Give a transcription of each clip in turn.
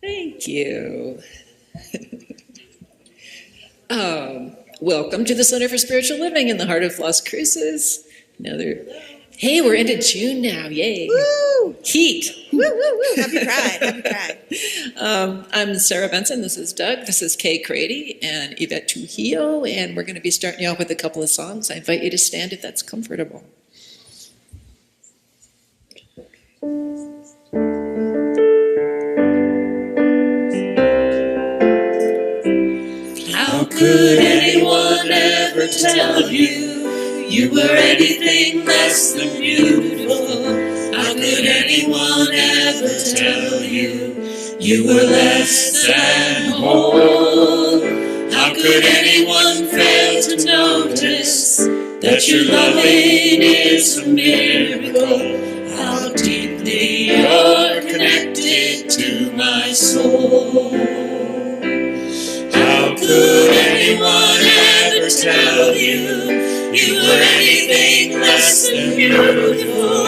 Thank you. Welcome to the Center for Spiritual Living in the heart of Las Cruces. Hey, we're into June now, yay. Woo! Heat. Woo, woo, woo. Happy Pride, happy Pride. I'm Sarah Benson, this is Doug, this is Kay Crady and Yvette Trujillo, and we're going to be starting you off with a couple of songs. I invite you to stand if that's comfortable. How could anyone ever tell you were anything less than beautiful? How could anyone ever tell you were less than whole? How could anyone fail to notice that your loving is a miracle? How deeply you're connected to my soul. How could anyone ever tell you were anything less than beautiful?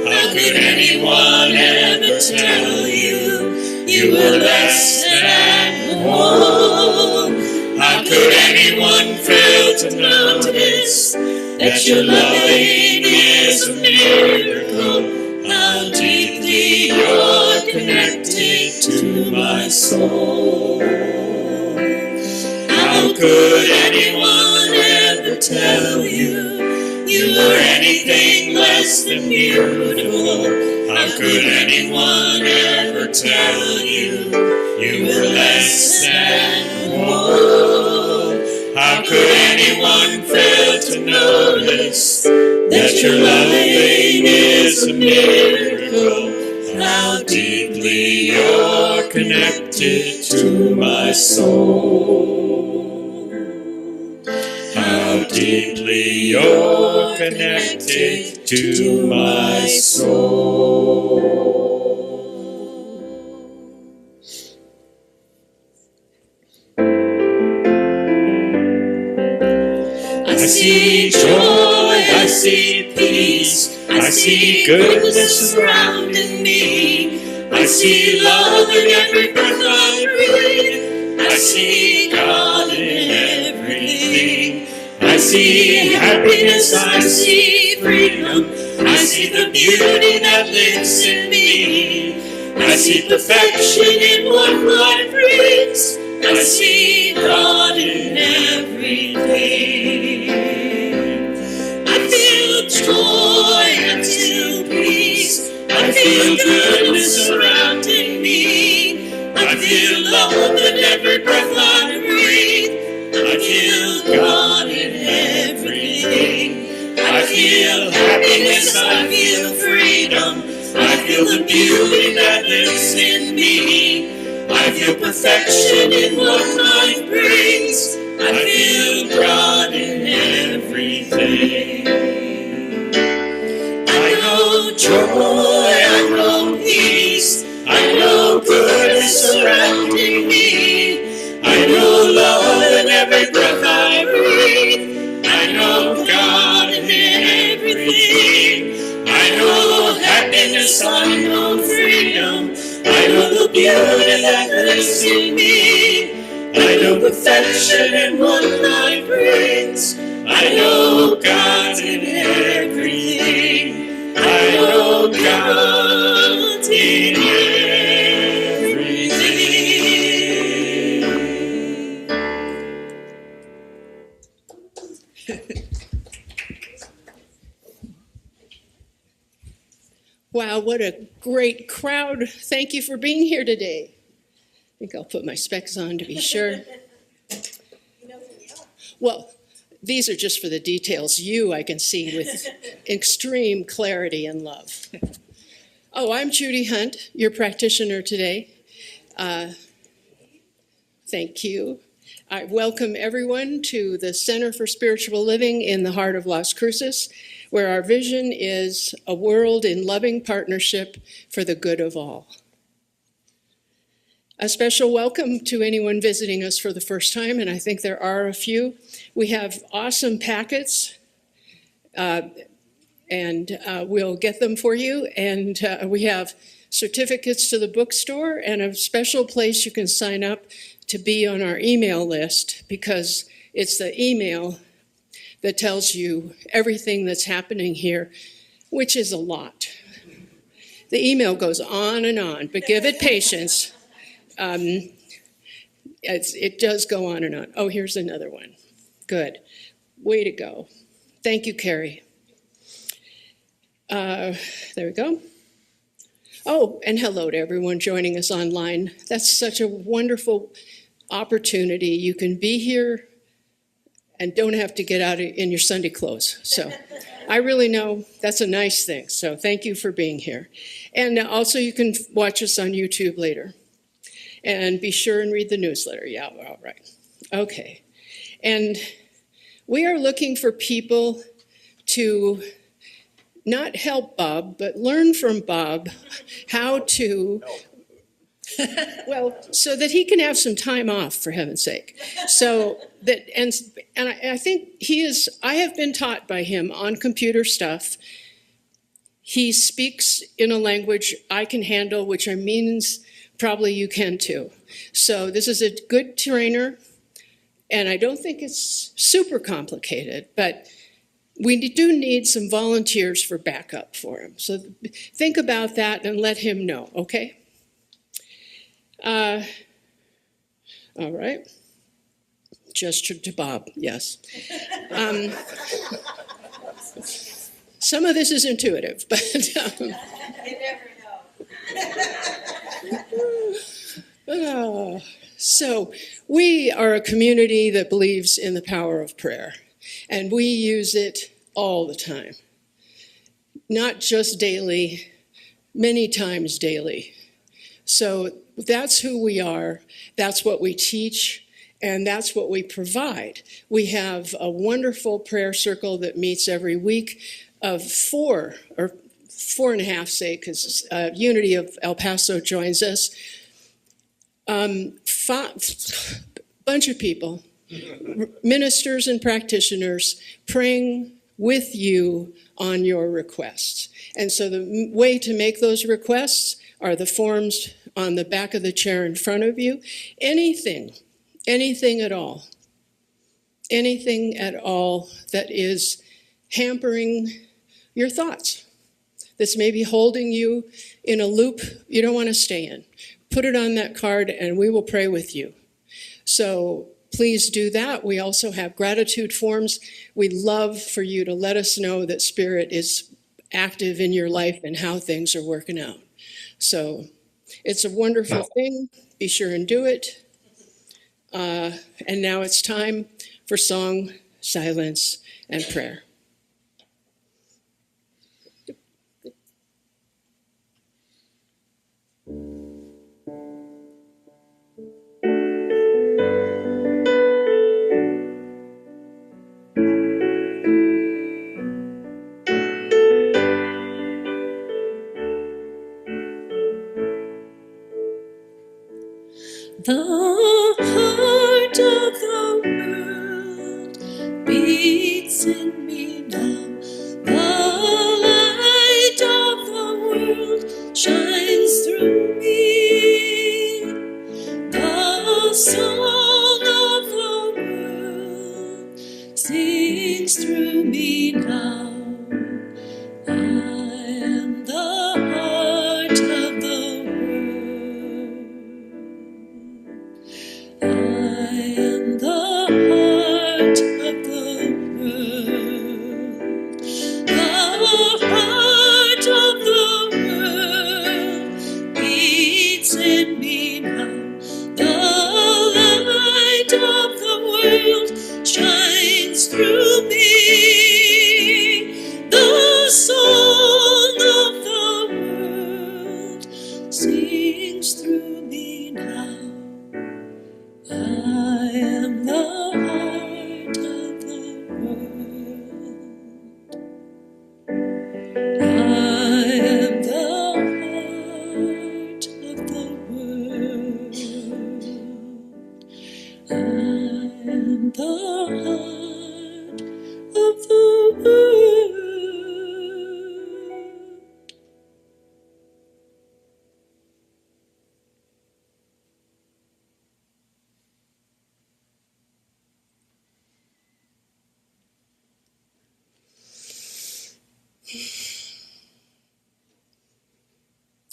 How could anyone ever tell you were less than whole? How could anyone fail to notice that your loving is a miracle? How deeply you're connected to my soul. How could anyone ever tell you were anything less than beautiful? How could anyone ever tell you were less than whole? How could anyone fail to notice that your loving is a miracle? How deeply you're connected to my soul. How deeply you're connected to my soul. I see joy, I see peace, I see goodness surrounding me. I see love in every breath I breathe. I see God in everything. I see happiness, I see freedom, I see the beauty that lives in me. I see perfection in what life brings. I see God in everything. I feel joy, I feel peace, I feel goodness surrounding me. I feel love in every breath I breathe. I feel God in everything. I feel happiness, I feel freedom, I feel the beauty that lives in me. I feel perfection in what life brings. I feel God in everything. I know joy, I know peace, I know goodness surrounding me. I know love in every breath I breathe. I know God in everything. I know happiness, I know freedom. I know the beauty that lives in me. I know perfection in what life brings. I know God in everything. I know God in everything. Wow, what a great crowd. Thank you for being here today. I think I'll put my specs on to be sure. Well, these are just for the details. You, I can see with extreme clarity and love. Oh, I'm Judy Hunt, your practitioner today. Thank you. I welcome everyone to the Center for Spiritual Living in the heart of Las Cruces, where our vision is a world in loving partnership for the good of all. A special welcome to anyone visiting us for the first time, and I think there are a few. We have awesome packets and we'll get them for you. And we have certificates to the bookstore and a special place you can sign up to be on our email list, because it's the email that tells you everything that's happening here, which is a lot. The email goes on, but give it patience. It does go on and on. Oh, here's another one. Good. Way to go. Thank you, Carrie. There we go. Oh, and hello to everyone joining us online. That's such a wonderful opportunity. You can be here and don't have to get out in your Sunday clothes. So I really know that's a nice thing. So thank you for being here. And also you can watch us on YouTube later. And be sure and read the newsletter. Yeah, all right. Okay. And we are looking for people to not help Bob, but learn from Bob how to, well, so that he can have some time off, for heaven's sake. So that, and I think I have been taught by him on computer stuff. He speaks in a language I can handle, which means probably you can too. So this is a good trainer, and I don't think it's super complicated, but we do need some volunteers for backup for him. So think about that and let him know, okay? All right. Gesture to Bob, yes. Some of this is intuitive, but... You never know. So we are a community that believes in the power of prayer, and we use it all the time. Not just daily, many times daily. So that's who we are, that's what we teach, and that's what we provide. We have a wonderful prayer circle that meets every week of 4 or 4.5, say, because Unity of El Paso joins us. Bunch of people, ministers and practitioners, praying with you on your requests. And so the way to make those requests are the forms on the back of the chair in front of you. Anything at all that is hampering your thoughts, that's maybe holding you in a loop you don't want to stay in. Put it on that card and we will pray with you. So please do that. We also have gratitude forms. We'd love for you to let us know that Spirit is active in your life and how things are working out. So it's a wonderful thing. Be sure and do it. And now it's time for song, silence, and prayer. The heart of the world beats in me now. The light of the world shines through me. The song of the world sings through me now. I am the heart of the world. I am the heart of the world.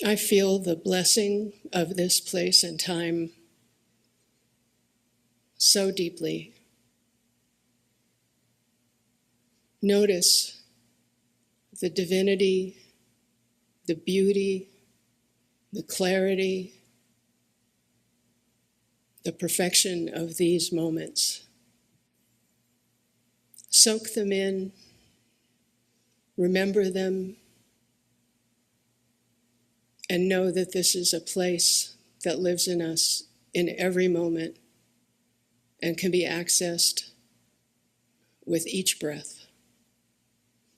I feel the blessing of this place and time so deeply. Notice the divinity, the beauty, the clarity, the perfection of these moments. Soak them in, remember them, and know that this is a place that lives in us in every moment and can be accessed with each breath.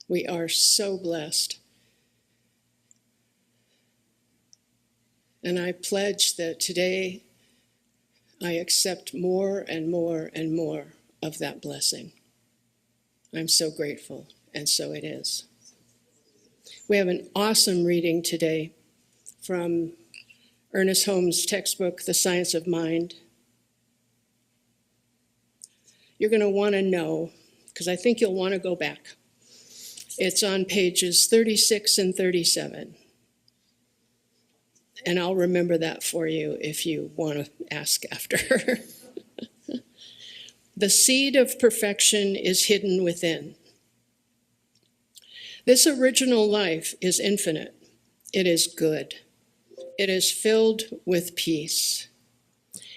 We are so blessed. And I pledge that today I accept more and more and more of that blessing. I'm so grateful, and so it is. We have an awesome reading today from Ernest Holmes' textbook, The Science of Mind. You're going to want to know, because I think you'll want to go back. It's on pages 36 and 37. And I'll remember that for you if you want to ask after. The seed of perfection is hidden within. This original life is infinite. It is good. It is filled with peace.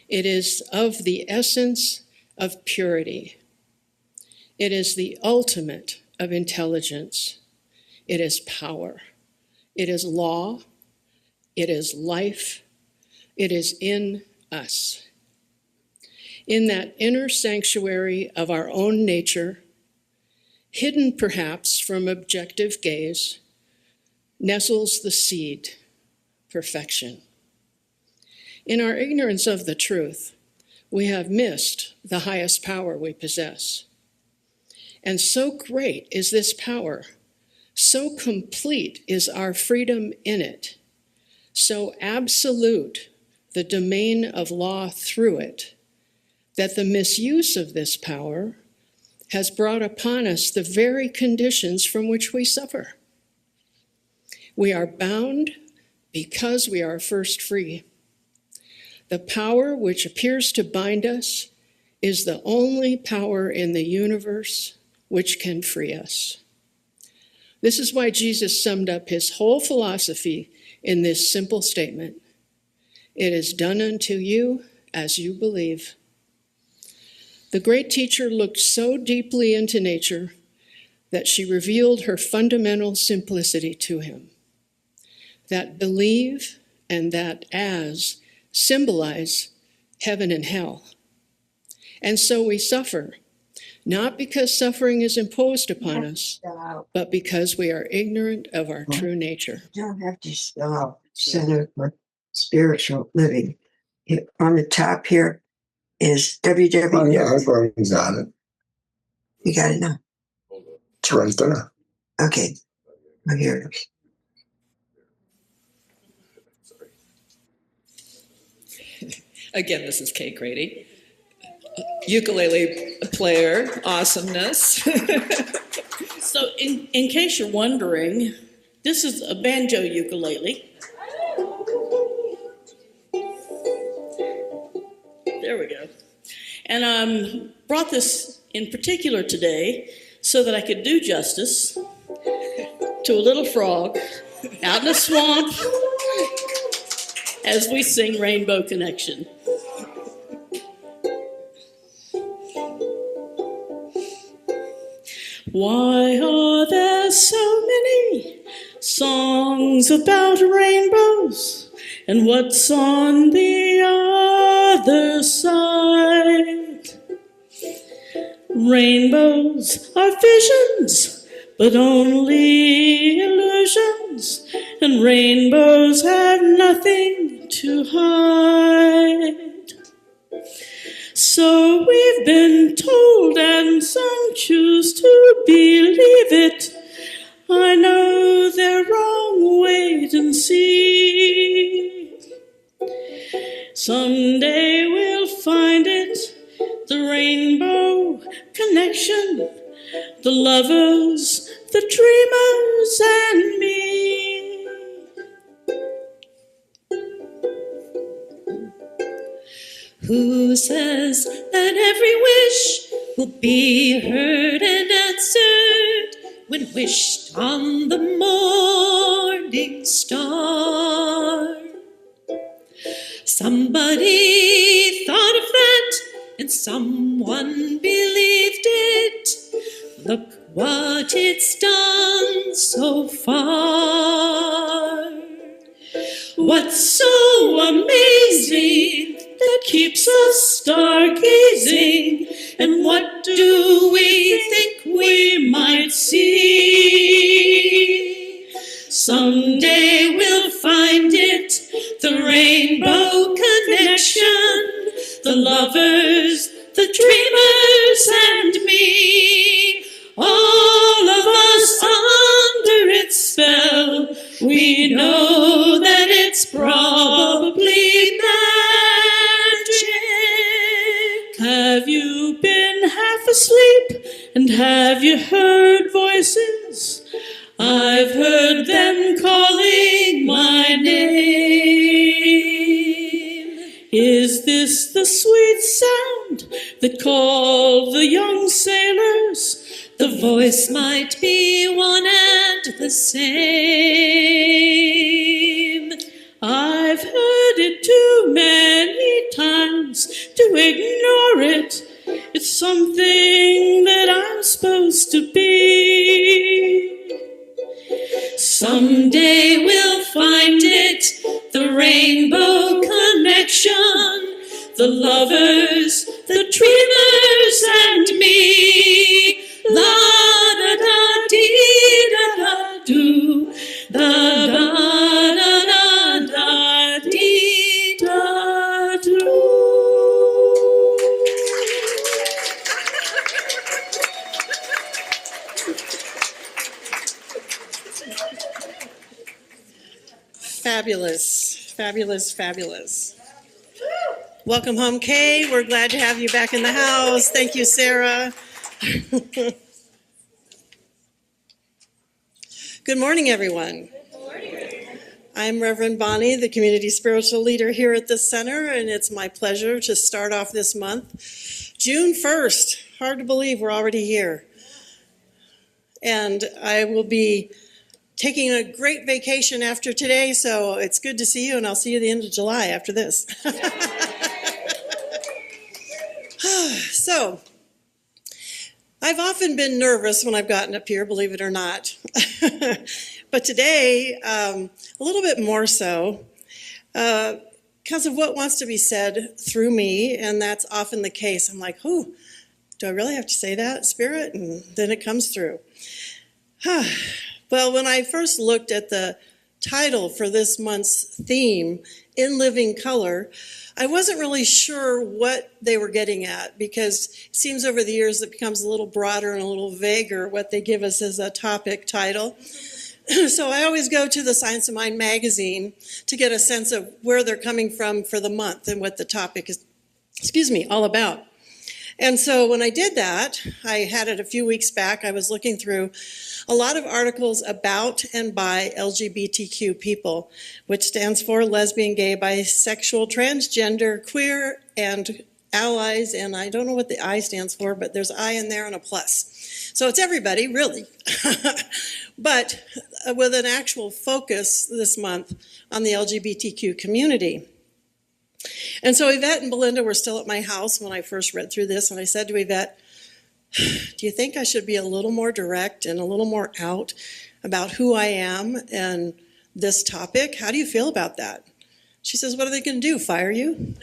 It is of the essence of purity. It is the ultimate of intelligence. It is power. It is law. It is life. It is in us. In that inner sanctuary of our own nature, hidden perhaps from objective gaze, nestles the seed, perfection. In our ignorance of the truth, we have missed the highest power we possess. And so great is this power, so complete is our freedom in it, so absolute the domain of law through it, that the misuse of this power has brought upon us the very conditions from which we suffer. We are bound because we are first free. The power which appears to bind us is the only power in the universe which can free us. This is why Jesus summed up his whole philosophy in this simple statement: "It is done unto you as you believe." The great teacher looked so deeply into nature that she revealed her fundamental simplicity to him. That believe and that as symbolize heaven and hell. And so we suffer, not because suffering is imposed upon us, but because we are ignorant of our true nature. You don't have to spell Center for Spiritual Living. On the top here is www. Oh, yeah, I've already got it. You got it now? It's right there. Okay. Oh, here it is. Again, this is Kate Grady, ukulele player, awesomeness. So in case you're wondering, this is a banjo ukulele. There we go. And brought this in particular today so that I could do justice to a little frog out in a swamp as we sing Rainbow Connection. Why are there so many songs about rainbows? And what's on the other side? Rainbows are visions, but only illusions. And rainbows have nothing to hide. So we've been told, and some choose to believe it. I know they're wrong, wait and see. Someday we'll find it, the rainbow connection, the lovers, the dreamers, and me. Who says that every wish will be heard and answered when wished on the morning star? Somebody thought of that and someone believed it. Look what it's done so far. What's so amazing that keeps us stargazing? And what do we think we might see? Someday we'll find it, the rainbow connection, the lovers, the dreamers, and me. All of us under its spell, we know that it's probably magic. Have you been half asleep and have you heard voices? I've heard them calling my name. Is this the sweet sound that called the young sailors? The voice might be one and the same. I've heard it too many times to ignore it. It's something that I'm supposed to be. Someday we'll find it, the rainbow connection, the lovers, the dreamers, and me. La da da dee da da do, da da da da da dee da do. Fabulous, fabulous, fabulous. Welcome home, Kay. We're glad to have you back in the house. Thank you, Sarah. Good morning, everyone. Good morning. I'm Reverend Bonnie, the community spiritual leader here at this center, and it's my pleasure to start off this month. June 1st, hard to believe we're already here. And I will be taking a great vacation after today, so it's good to see you, and I'll see you at the end of July after this. So, I've often been nervous when I've gotten up here, believe it or not. But today, a little bit more so, because of what wants to be said through me, and that's often the case. I'm like, do I really have to say that, Spirit? And then it comes through. Well, when I first looked at the title for this month's theme, In Living Color, I wasn't really sure what they were getting at, because it seems over the years it becomes a little broader and a little vaguer what they give us as a topic title. So I always go to the Science of Mind magazine to get a sense of where they're coming from for the month and what the topic is, all about. And so when I did that, I had it a few weeks back, I was looking through a lot of articles about and by LGBTQ people, which stands for lesbian, gay, bisexual, transgender, queer, and allies, and I don't know what the I stands for, but there's I in there and a plus. So it's everybody, really. But with an actual focus this month on the LGBTQ community. And so Yvette and Belinda were still at my house when I first read through this, and I said to Yvette, do you think I should be a little more direct and a little more out about who I am and this topic? How do you feel about that? She says, what are they going to do, fire you?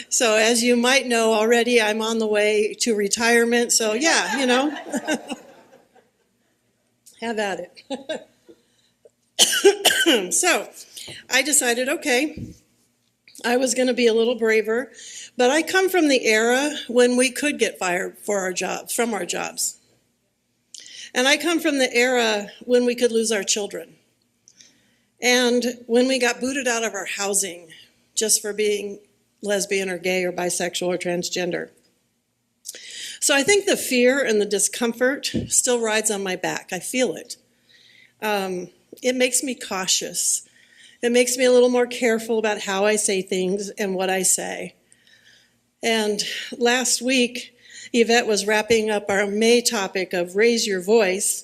So as you might know already, I'm on the way to retirement, so yeah, have at it. So I decided, okay, I was going to be a little braver, but I come from the era when we could get fired from our jobs. And I come from the era when we could lose our children. And when we got booted out of our housing just for being lesbian or gay or bisexual or transgender. So I think the fear and the discomfort still rides on my back. I feel it. It makes me cautious. It makes me a little more careful about how I say things and what I say. And last week, Yvette was wrapping up our May topic of raise your voice,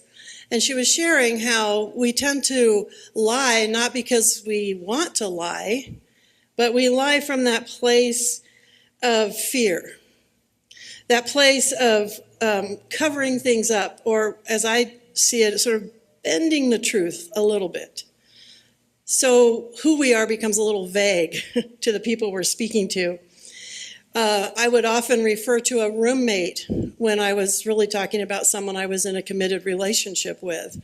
and she was sharing how we tend to lie not because we want to lie, but we lie from that place of fear, that place of covering things up, or as I see it, sort of bending the truth a little bit. So who we are becomes a little vague to the people we're speaking to. I would often refer to a roommate when I was really talking about someone I was in a committed relationship with.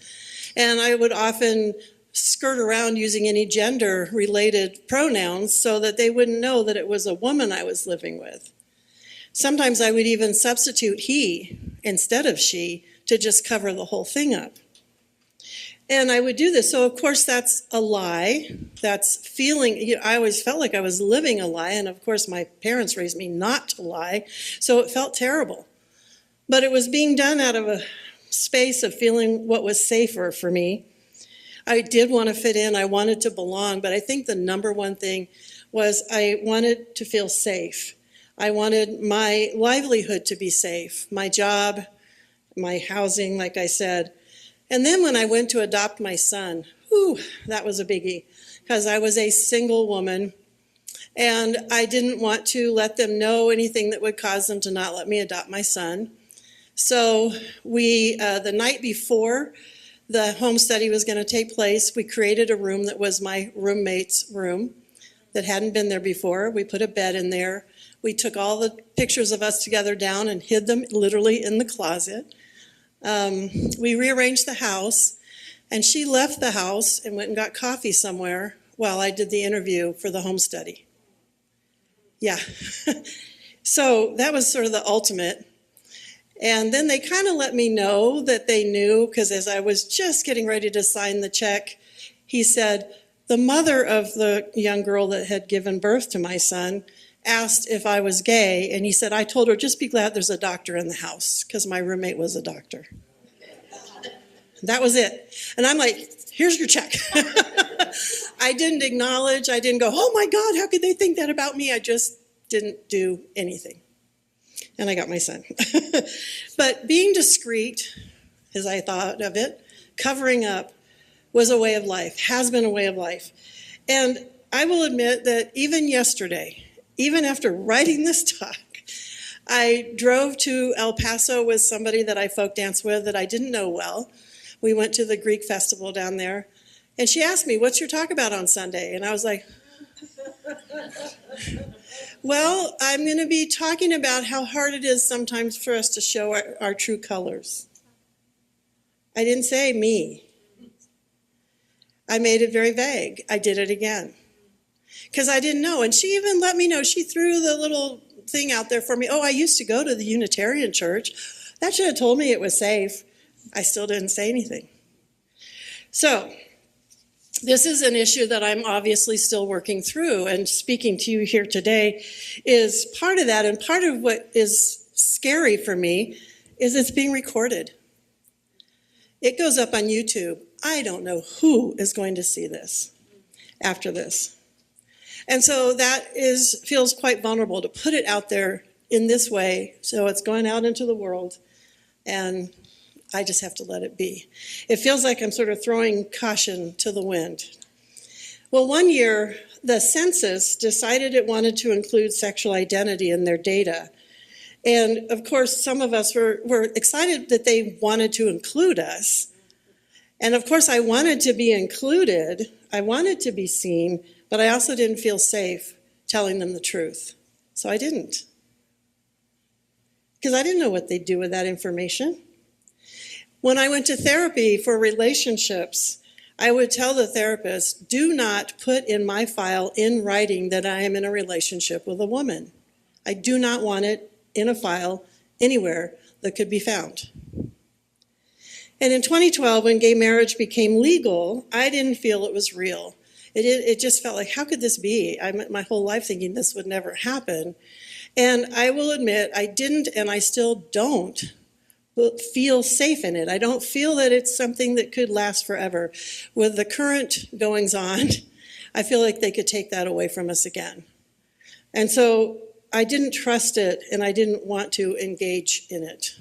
And I would often skirt around using any gender-related pronouns so that they wouldn't know that it was a woman I was living with. Sometimes I would even substitute he instead of she to just cover the whole thing up. And I would do this. So, of course, that's a lie. That's feeling, I always felt like I was living a lie. And, of course, my parents raised me not to lie. So it felt terrible. But it was being done out of a space of feeling what was safer for me. I did want to fit in. I wanted to belong. But I think the number one thing was I wanted to feel safe. I wanted my livelihood to be safe, my job, my housing, like I said. And then when I went to adopt my son, that was a biggie, because I was a single woman, and I didn't want to let them know anything that would cause them to not let me adopt my son. So we, the night before the home study was going to take place, we created a room that was my roommate's room that hadn't been there before. We put a bed in there. We took all the pictures of us together down and hid them literally in the closet. We rearranged the house, and she left the house and went and got coffee somewhere while I did the interview for the home study. Yeah. So that was sort of the ultimate. And then they kind of let me know that they knew, because as I was just getting ready to sign the check, he said, the mother of the young girl that had given birth to my son asked if I was gay, and he said, I told her, just be glad there's a doctor in the house, because my roommate was a doctor. That was it. And I'm like, here's your check. I didn't acknowledge, I didn't go, oh my God, how could they think that about me? I just didn't do anything. And I got my son. But being discreet, as I thought of it, covering up, was a way of life, has been a way of life. And I will admit that even yesterday, even after writing this talk, I drove to El Paso with somebody that I folk danced with that I didn't know well. We went to the Greek festival down there, and she asked me, what's your talk about on Sunday? And I was like, well, I'm going to be talking about how hard it is sometimes for us to show our true colors. I didn't say me. I made it very vague. I did it again. Because I didn't know. And she even let me know. She threw the little thing out there for me. Oh, I used to go to the Unitarian church. That should have told me it was safe. I still didn't say anything. So this is an issue that I'm obviously still working through. And speaking to you here today is part of that. And part of what is scary for me is it's being recorded. It goes up on YouTube. I don't know who is going to see this after this. And so that feels quite vulnerable to put it out there in this way. So it's going out into the world, and I just have to let it be. It feels like I'm sort of throwing caution to the wind. Well, one year, the census decided it wanted to include sexual identity in their data. And of course, some of us were excited that they wanted to include us. And of course, I wanted to be included. I wanted to be seen. But I also didn't feel safe telling them the truth. So I didn't. Because I didn't know what they'd do with that information. When I went to therapy for relationships, I would tell the therapist, do not put in my file in writing that I am in a relationship with a woman. I do not want it in a file anywhere that could be found. And in 2012, when gay marriage became legal, I didn't feel it was real. It just felt like, how could this be? I went my whole life thinking this would never happen. And I will admit, I didn't, and I still don't feel safe in it. I don't feel that it's something that could last forever. With the current goings on, I feel like they could take that away from us again. And so I didn't trust it, and I didn't want to engage in it.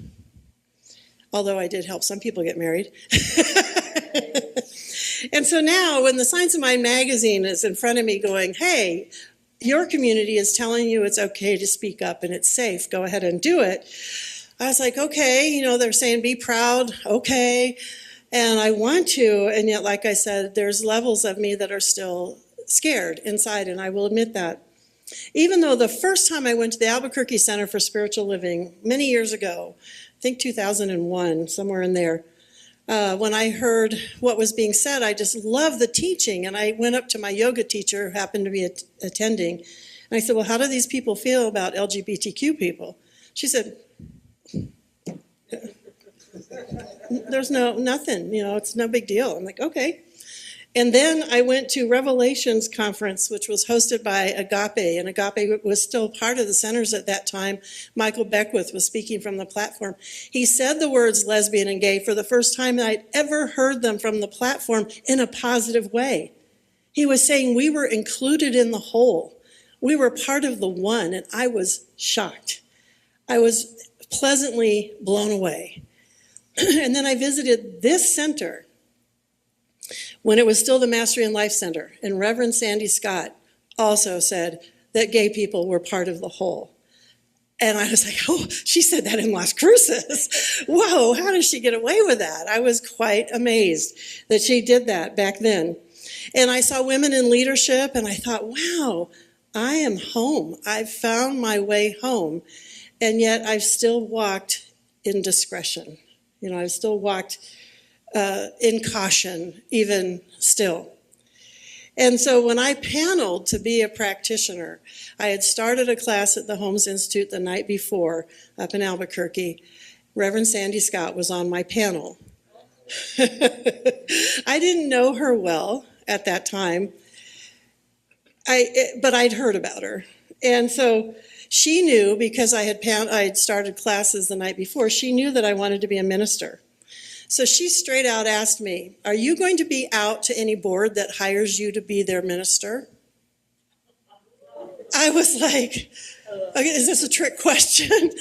Although I did help some people get married. And so now when the Science of Mind magazine is in front of me going, hey, your community is telling you it's okay to speak up and it's safe, go ahead and do it. I was like, okay, you know, they're saying be proud, okay. And I want to, and yet, like I said, there's levels of me that are still scared inside, and I will admit that. Even though the first time I went to the Albuquerque Center for Spiritual Living many years ago, I think 2001, somewhere in there, when I heard what was being said, I just loved the teaching. And I went up to my yoga teacher, who happened to be attending, and I said, well, how do these people feel about LGBTQ people? She said, there's nothing, you know, it's no big deal. I'm like, okay. And then I went to Revelations Conference, which was hosted by Agape, and Agape was still part of the centers at that time. Michael Beckwith was speaking from the platform. He said the words lesbian and gay for the first time that I'd ever heard them from the platform in a positive way. He was saying we were included in the whole. We were part of the one, and I was shocked. I was pleasantly blown away. And then I visited this center when it was still the Mastery in Life Center, and Reverend Sandy Scott also said that gay people were part of the whole. And I was like, oh, she said that in Las Cruces. Whoa, how did she get away with that? I was quite amazed that she did that back then. And I saw women in leadership, and I thought, wow, I am home. I've found my way home. And yet I've still walked in discretion. You know, I've still walked in caution, even still. And so when I paneled to be a practitioner, I had started a class at the Holmes Institute the night before up in Albuquerque. Reverend Sandy Scott was on my panel. I didn't know her well at that time, but I'd heard about her. And so she knew, because I had started classes the night before, she knew that I wanted to be a minister. So she straight out asked me, are you going to be out to any board that hires you to be their minister? I was like, okay, is this a trick question?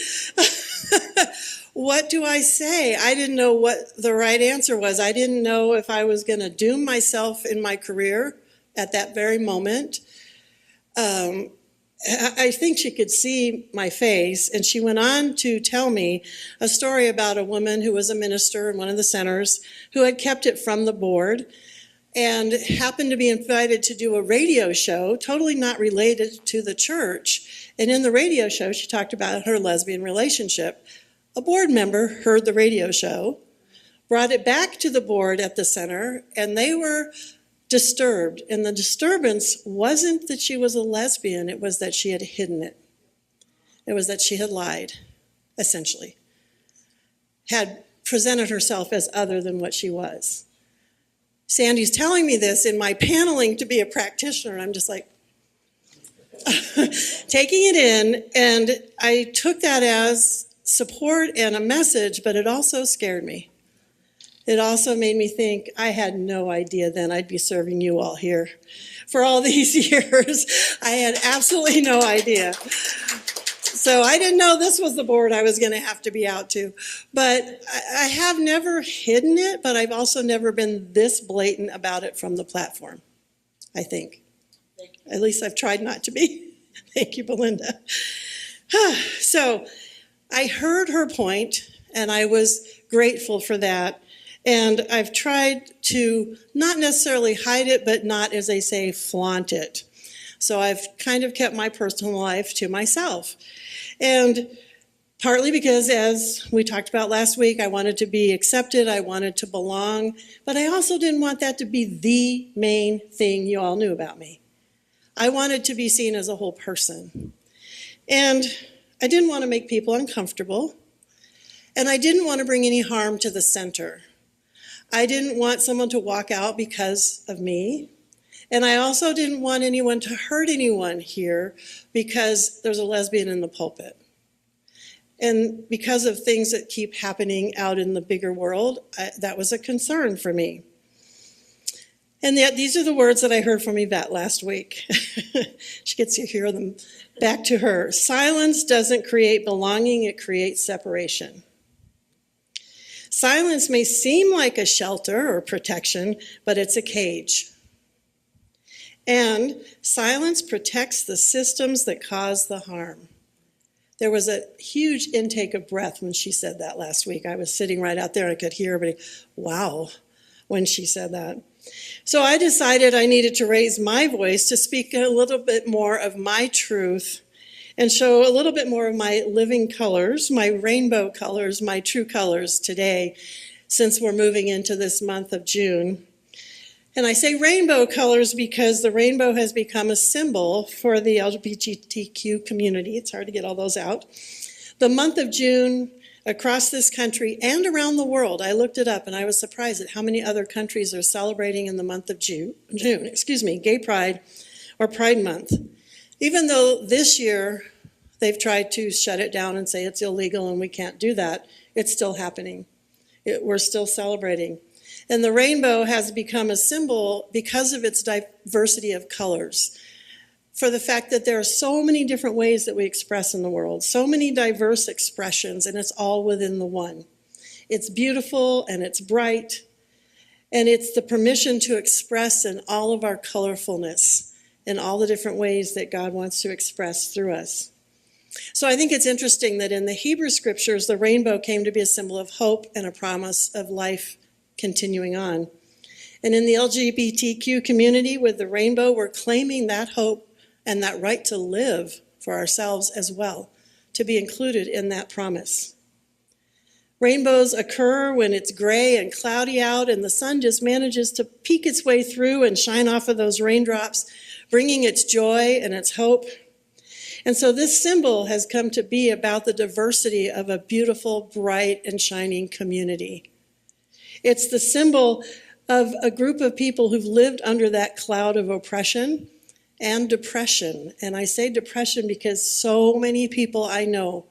What do I say? I didn't know what the right answer was. I didn't know if I was going to doom myself in my career at that very moment. I think she could see my face, and she went on to tell me a story about a woman who was a minister in one of the centers who had kept it from the board and happened to be invited to do a radio show, totally not related to the church. And in the radio show, she talked about her lesbian relationship. A board member heard the radio show, brought it back to the board at the center, and they were disturbed. And the disturbance wasn't that she was a lesbian, it was that she had hidden it. It was that she had lied, essentially. Had presented herself as other than what she was. Sandy's telling me this in my paneling to be a practitioner, and I'm just like, taking it in, and I took that as support and a message, but it also scared me. It also made me think, I had no idea then I'd be serving you all here for all these years. I had absolutely no idea. So I didn't know this was the board I was going to have to be out to. But I have never hidden it, but I've also never been this blatant about it from the platform, I think. At least I've tried not to be. Thank you, Belinda. So I heard her point, and I was grateful for that. And I've tried to not necessarily hide it, but not, as they say, flaunt it. So I've kind of kept my personal life to myself. And partly because, as we talked about last week, I wanted to be accepted, I wanted to belong, but I also didn't want that to be the main thing you all knew about me. I wanted to be seen as a whole person. And I didn't want to make people uncomfortable. And I didn't want to bring any harm to the center. I didn't want someone to walk out because of me. And I also didn't want anyone to hurt anyone here because there's a lesbian in the pulpit. And because of things that keep happening out in the bigger world, that was a concern for me. And yet these are the words that I heard from Yvette last week. She gets to hear them back to her. Silence doesn't create belonging, it creates separation. Silence may seem like a shelter or protection, but it's a cage. And silence protects the systems that cause the harm. There was a huge intake of breath when she said that last week. I was sitting right out there and I could hear everybody, wow, when she said that. So I decided I needed to raise my voice to speak a little bit more of my truth and show a little bit more of my living colors, my rainbow colors, my true colors today, since we're moving into this month of June. And I say rainbow colors because the rainbow has become a symbol for the LGBTQ community. It's hard to get all those out. The month of June, across this country and around the world, I looked it up and I was surprised at how many other countries are celebrating in the month of June, Gay Pride or Pride Month. Even though this year they've tried to shut it down and say it's illegal and we can't do that, it's still happening. We're still celebrating. And the rainbow has become a symbol because of its diversity of colors, for the fact that there are so many different ways that we express in the world, so many diverse expressions, and it's all within the one. It's beautiful and it's bright, and it's the permission to express in all of our colorfulness, in all the different ways that God wants to express through us. So I think it's interesting that in the Hebrew scriptures, the rainbow came to be a symbol of hope and a promise of life continuing on. And in the LGBTQ community with the rainbow, we're claiming that hope and that right to live for ourselves as well, to be included in that promise. Rainbows occur when it's gray and cloudy out and the sun just manages to peek its way through and shine off of those raindrops, bringing its joy and its hope. And so this symbol has come to be about the diversity of a beautiful, bright, and shining community. It's the symbol of a group of people who've lived under that cloud of oppression and depression. And I say depression because so many people I know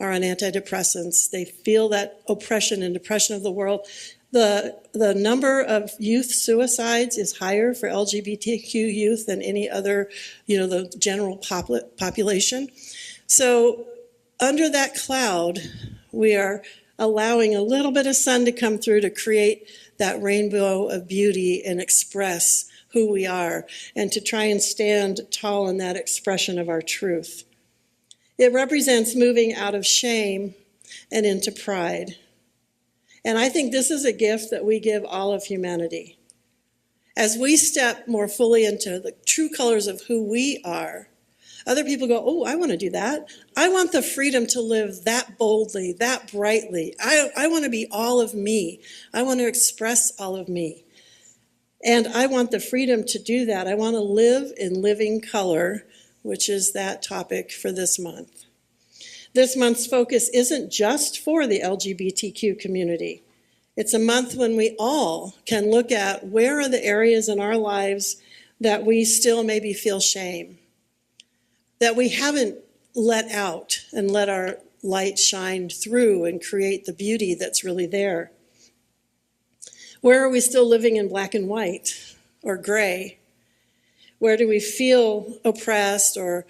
are on antidepressants. They feel that oppression and depression of the world. The number of youth suicides is higher for LGBTQ youth than any other, the general population. So under that cloud, we are allowing a little bit of sun to come through to create that rainbow of beauty and express who we are, and to try and stand tall in that expression of our truth. It represents moving out of shame and into pride. And I think this is a gift that we give all of humanity. As we step more fully into the true colors of who we are, other people go, oh, I want to do that. I want the freedom to live that boldly, that brightly. I want to be all of me. I want to express all of me. And I want the freedom to do that. I want to live in living color, which is that topic for this month. This month's focus isn't just for the LGBTQ community. It's a month when we all can look at where are the areas in our lives that we still maybe feel shame, that we haven't let out and let our light shine through and create the beauty that's really there. Where are we still living in black and white or gray? Where do we feel oppressed or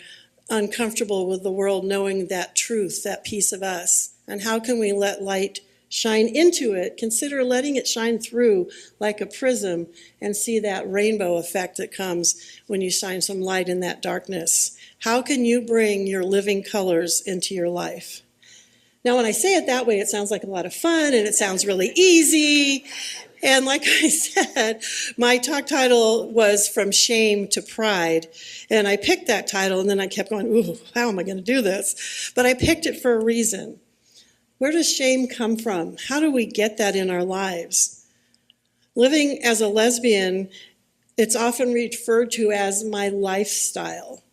uncomfortable with the world knowing that truth, that piece of us? And how can we let light shine into it? Consider letting it shine through like a prism and see that rainbow effect that comes when you shine some light in that darkness. How can you bring your living colors into your life? Now, when I say it that way, it sounds like a lot of fun and it sounds really easy. And like I said, my talk title was From Shame to Pride. And I picked that title and then I kept going, ooh, how am I going to do this? But I picked it for a reason. Where does shame come from? How do we get that in our lives? Living as a lesbian, it's often referred to as my lifestyle.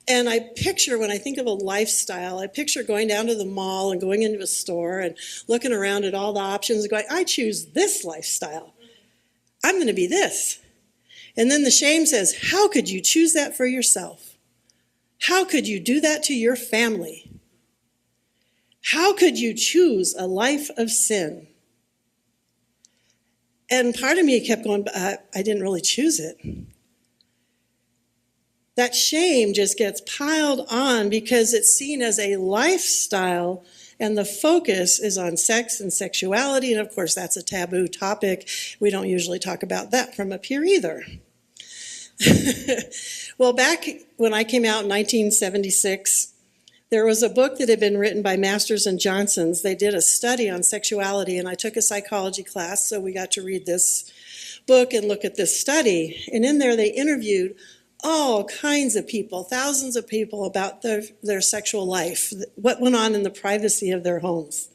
And I picture, when I think of a lifestyle, I picture going down to the mall and going into a store and looking around at all the options and going, I choose this lifestyle. I'm going to be this. And then the shame says, how could you choose that for yourself? How could you do that to your family? How could you choose a life of sin? And part of me kept going, I didn't really choose it. That shame just gets piled on because it's seen as a lifestyle, and the focus is on sex and sexuality. And of course, that's a taboo topic. We don't usually talk about that from up here either. Well, back when I came out in 1976, there was a book that had been written by Masters and Johnsons. They did a study on sexuality, and I took a psychology class, so we got to read this book and look at this study. And in there, they interviewed all kinds of people, thousands of people, about their sexual life, what went on in the privacy of their homes.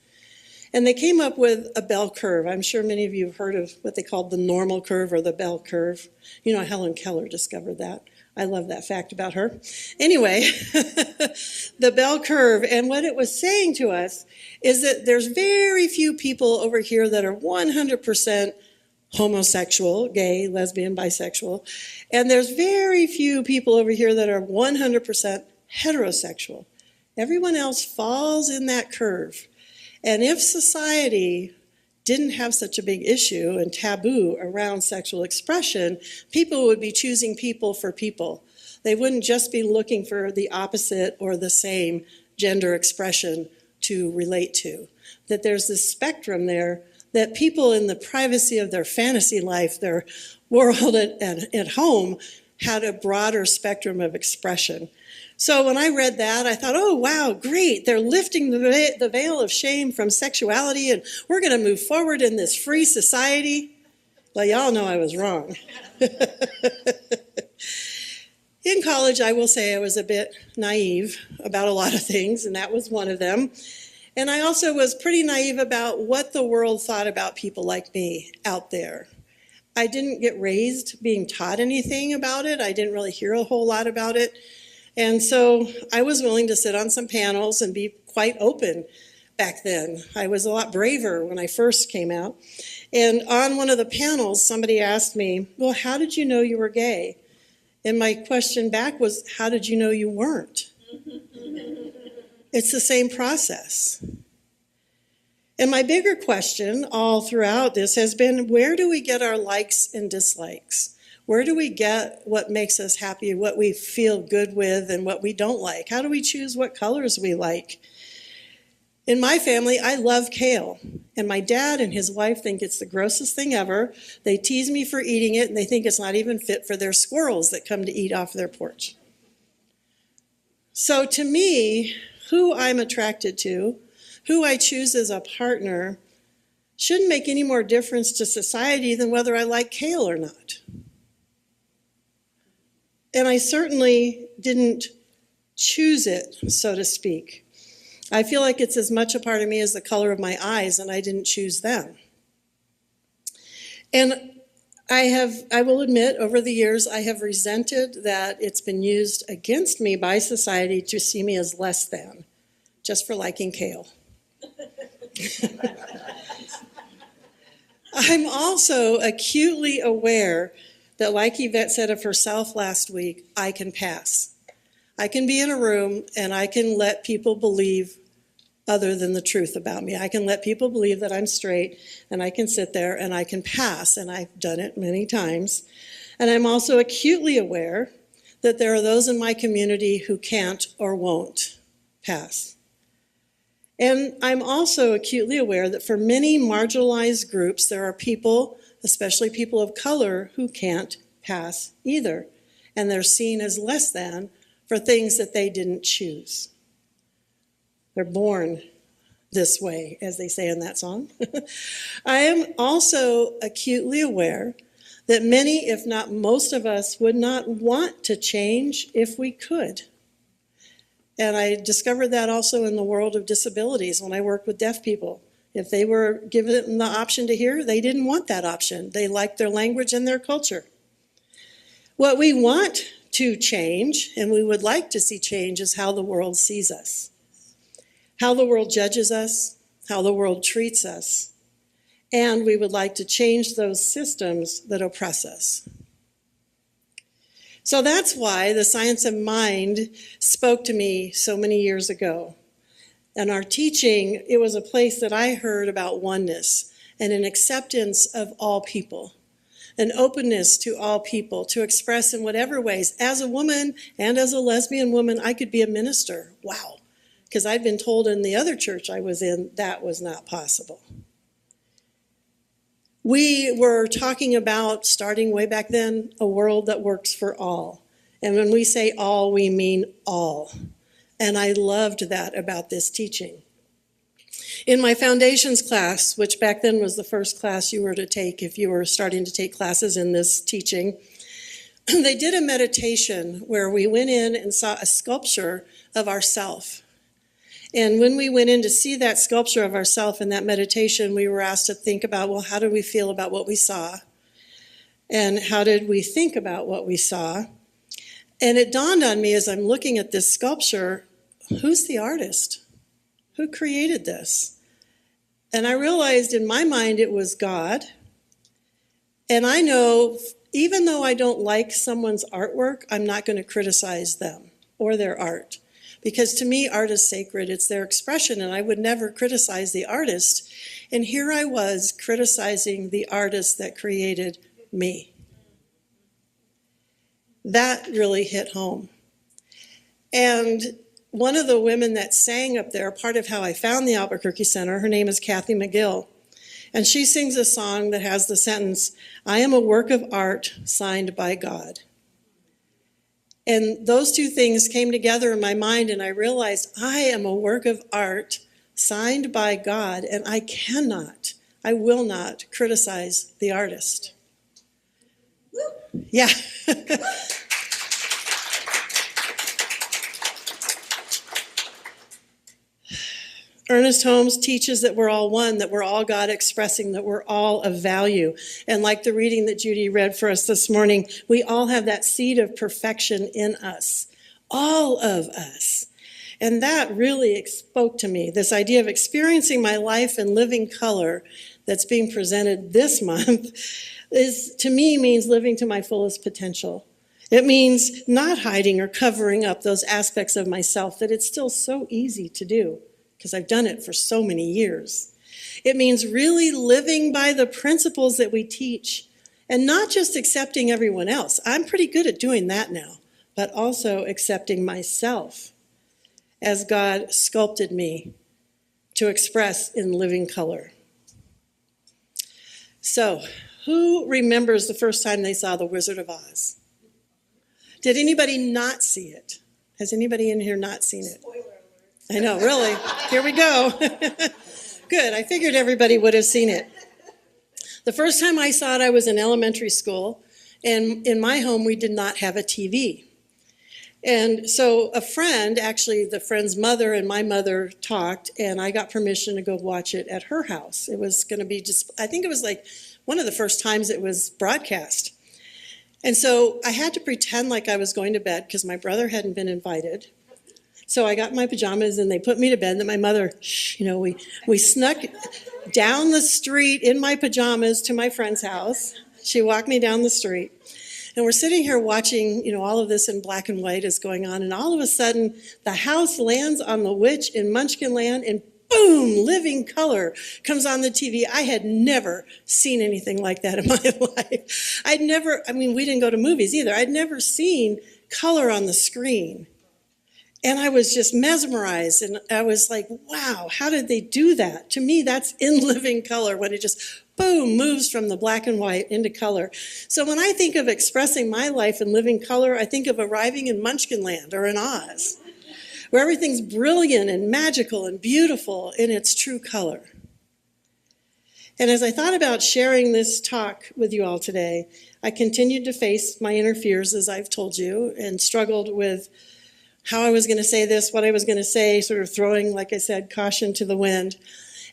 And they came up with a bell curve. I'm sure many of you have heard of what they called the normal curve or the bell curve. You know, Helen Keller discovered that. I love that fact about her. Anyway, the bell curve, and what it was saying to us is that there's very few people over here that are 100% homosexual, gay, lesbian, bisexual, and there's very few people over here that are 100% heterosexual. Everyone else falls in that curve. And if society didn't have such a big issue and taboo around sexual expression, people would be choosing people for people. They wouldn't just be looking for the opposite or the same gender expression to relate to. That there's this spectrum there that people in the privacy of their fantasy life, their world at home, had a broader spectrum of expression. So when I read that, I thought, oh, wow, great. They're lifting the veil of shame from sexuality, and we're going to move forward in this free society. Well, y'all know I was wrong. In college, I will say I was a bit naive about a lot of things, and that was one of them. And I also was pretty naive about what the world thought about people like me out there. I didn't get raised being taught anything about it. I didn't really hear a whole lot about it. And so I was willing to sit on some panels and be quite open back then. I was a lot braver when I first came out. And on one of the panels, somebody asked me, well, how did you know you were gay? And my question back was, how did you know you weren't? It's the same process. And my bigger question all throughout this has been, where do we get our likes and dislikes? Where do we get what makes us happy, what we feel good with, and what we don't like? How do we choose what colors we like? In my family, I love kale. And my dad and his wife think it's the grossest thing ever. They tease me for eating it, and they think it's not even fit for their squirrels that come to eat off their porch. So to me, who I'm attracted to, who I choose as a partner, shouldn't make any more difference to society than whether I like kale or not. And I certainly didn't choose it, so to speak. I feel like it's as much a part of me as the color of my eyes, and I didn't choose them. And I will admit, over the years, I have resented that it's been used against me by society to see me as less than, just for liking kale. I'm also acutely aware that, like Yvette said of herself last week, I can pass. I can be in a room and I can let people believe other than the truth about me. I can let people believe that I'm straight, and I can sit there and I can pass, and I've done it many times. And I'm also acutely aware that there are those in my community who can't or won't pass. And I'm also acutely aware that for many marginalized groups, there are people, especially people of color, who can't pass either. And they're seen as less than for things that they didn't choose. They're born this way, as they say in that song. I am also acutely aware that many, if not most of us, would not want to change if we could. And I discovered that also in the world of disabilities when I worked with deaf people. If they were given the option to hear, they didn't want that option. They liked their language and their culture. What we want to change, and we would like to see change, is how the world sees us, how the world judges us, how the world treats us. And we would like to change those systems that oppress us. So that's why the Science of Mind spoke to me so many years ago. And our teaching, it was a place that I heard about oneness and an acceptance of all people, an openness to all people, to express in whatever ways. As a woman and as a lesbian woman, I could be a minister. Wow. Because I'd been told in the other church I was in that was not possible. We were talking about, starting way back then, a world that works for all. And when we say all, we mean all. And I loved that about this teaching. In my foundations class, which back then was the first class you were to take if you were starting to take classes in this teaching, they did a meditation where we went in and saw a sculpture of ourself. And when we went in to see that sculpture of ourself in that meditation, we were asked to think about, well, how did we feel about what we saw? And how did we think about what we saw? And it dawned on me as I'm looking at this sculpture, who's the artist? Who created this? And I realized in my mind it was God. And I know, even though I don't like someone's artwork, I'm not going to criticize them or their art. Because to me, art is sacred. It's their expression, and I would never criticize the artist. And here I was criticizing the artist that created me. That really hit home. And one of the women that sang up there, part of how I found the Albuquerque Center, her name is Kathy McGill. And she sings a song that has the sentence, "I am a work of art signed by God." And those two things came together in my mind, and I realized I am a work of art signed by God, and I will not criticize the artist. Yeah. Ernest Holmes teaches that we're all one, that we're all God expressing, that we're all of value. And like the reading that Judy read for us this morning, we all have that seed of perfection in us, all of us. And that really spoke to me, this idea of experiencing my life in living color that's being presented this month is, to me, means living to my fullest potential. It means not hiding or covering up those aspects of myself that it's still so easy to do, because I've done it for so many years. It means really living by the principles that we teach and not just accepting everyone else. I'm pretty good at doing that now, but also accepting myself as God sculpted me to express in living color. So, who remembers the first time they saw The Wizard of Oz? Did anybody not see it? Has anybody in here not seen it? I know, really. Here we go. Good. I figured everybody would have seen it. The first time I saw it, I was in elementary school, and in my home, we did not have a TV. And so a friend, actually the friend's mother and my mother talked, and I got permission to go watch it at her house. It was going to be just, I think it was like one of the first times it was broadcast. And so I had to pretend like I was going to bed because my brother hadn't been invited. So I got my pajamas and they put me to bed. And then my mother, we snuck down the street in my pajamas to my friend's house. She walked me down the street. And we're sitting here watching, all of this in black and white is going on. And all of a sudden, the house lands on the witch in Munchkin Land, and boom, living color comes on the TV. I had never seen anything like that in my life. We didn't go to movies either. I'd never seen color on the screen. And I was just mesmerized, and I was like, wow, how did they do that? To me, that's in living color, when it just, boom, moves from the black and white into color. So when I think of expressing my life in living color, I think of arriving in Munchkin Land or in Oz, where everything's brilliant and magical and beautiful in its true color. And as I thought about sharing this talk with you all today, I continued to face my inner fears, as I've told you, and struggled with how I was going to say this, what I was going to say, sort of throwing, like I said, caution to the wind.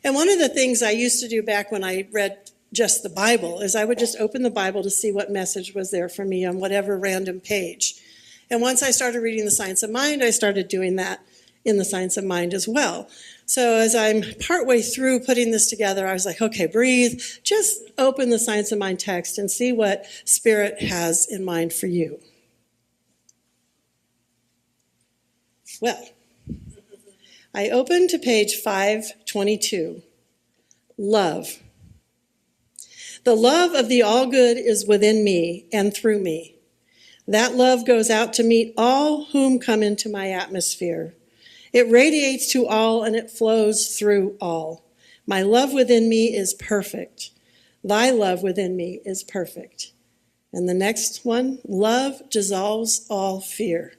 And one of the things I used to do back when I read just the Bible is I would just open the Bible to see what message was there for me on whatever random page. And once I started reading the Science of Mind, I started doing that in the Science of Mind as well. So as I'm partway through putting this together, I was like, okay, breathe, just open the Science of Mind text and see what Spirit has in mind for you. Well, I opened to page 522, love. The love of the all good is within me and through me. That love goes out to meet all whom come into my atmosphere. It radiates to all and it flows through all. My love within me is perfect. Thy love within me is perfect. And the next one, love dissolves all fear.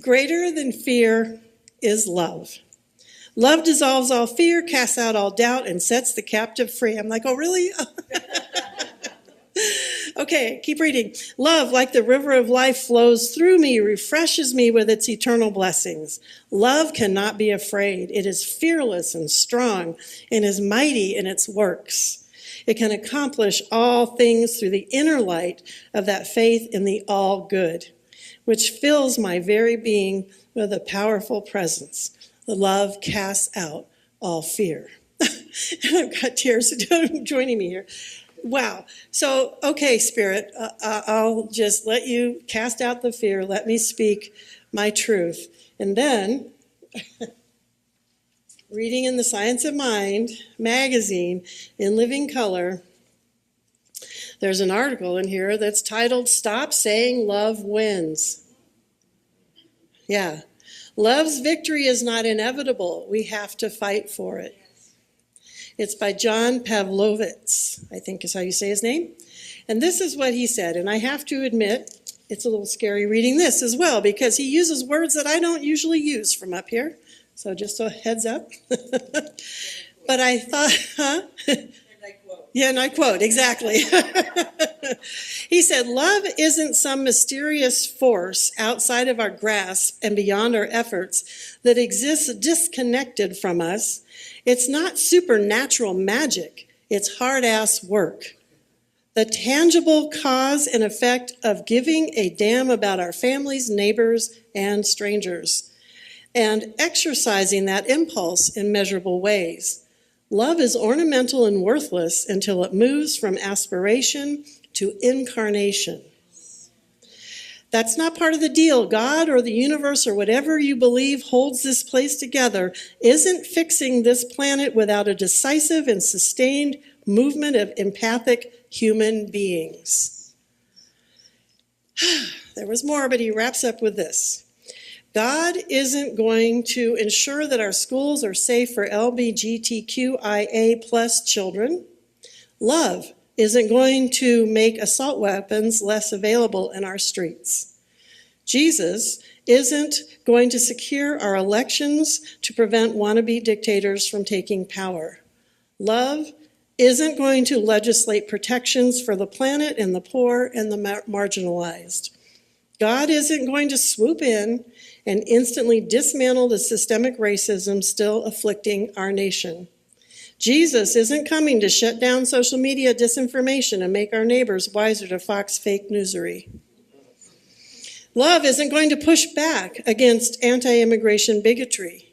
Greater than fear is love. Love dissolves all fear, casts out all doubt, and sets the captive free. I'm like, oh, really? Okay, keep reading. Love, like the river of life, flows through me, refreshes me with its eternal blessings. Love cannot be afraid. It is fearless and strong and is mighty in its works. It can accomplish all things through the inner light of that faith in the all good, which fills my very being with a powerful presence. The love casts out all fear. I've got tears joining me here. Wow. So, okay, Spirit, I'll just let you cast out the fear. Let me speak my truth. And then, reading in the Science of Mind magazine in living color, there's an article in here that's titled, Stop Saying Love Wins. Yeah. Love's victory is not inevitable. We have to fight for it. It's by John Pavlovitz, I think is how you say his name. And this is what he said. And I have to admit, it's a little scary reading this as well, because he uses words that I don't usually use from up here. So just a heads up. But I thought, huh? Yeah, and I quote, exactly. He said, love isn't some mysterious force outside of our grasp and beyond our efforts that exists disconnected from us. It's not supernatural magic. It's hard-ass work. The tangible cause and effect of giving a damn about our families, neighbors, and strangers, and exercising that impulse in measurable ways. Love is ornamental and worthless until it moves from aspiration to incarnation. That's not part of the deal. God or the universe or whatever you believe holds this place together isn't fixing this planet without a decisive and sustained movement of empathic human beings. There was more, but he wraps up with this. God isn't going to ensure that our schools are safe for LGBTQIA plus children. Love isn't going to make assault weapons less available in our streets. Jesus isn't going to secure our elections to prevent wannabe dictators from taking power. Love isn't going to legislate protections for the planet and the poor and the marginalized. God isn't going to swoop in and instantly dismantle the systemic racism still afflicting our nation. Jesus isn't coming to shut down social media disinformation and make our neighbors wiser to Fox fake newsery. Love isn't going to push back against anti-immigration bigotry.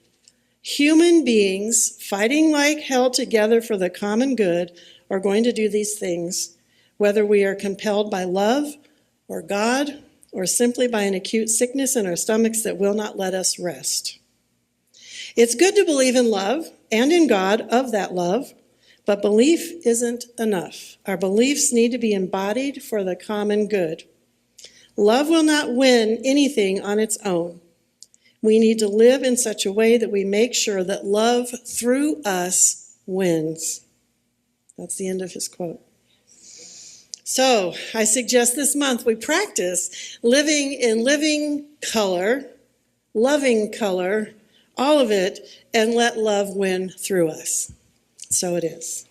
Human beings fighting like hell together for the common good are going to do these things, whether we are compelled by love or God or simply by an acute sickness in our stomachs that will not let us rest. It's good to believe in love and in God of that love, but belief isn't enough. Our beliefs need to be embodied for the common good. Love will not win anything on its own. We need to live in such a way that we make sure that love through us wins. That's the end of his quote. So I suggest this month we practice living in living color, loving color, all of it, and let love win through us. So it is.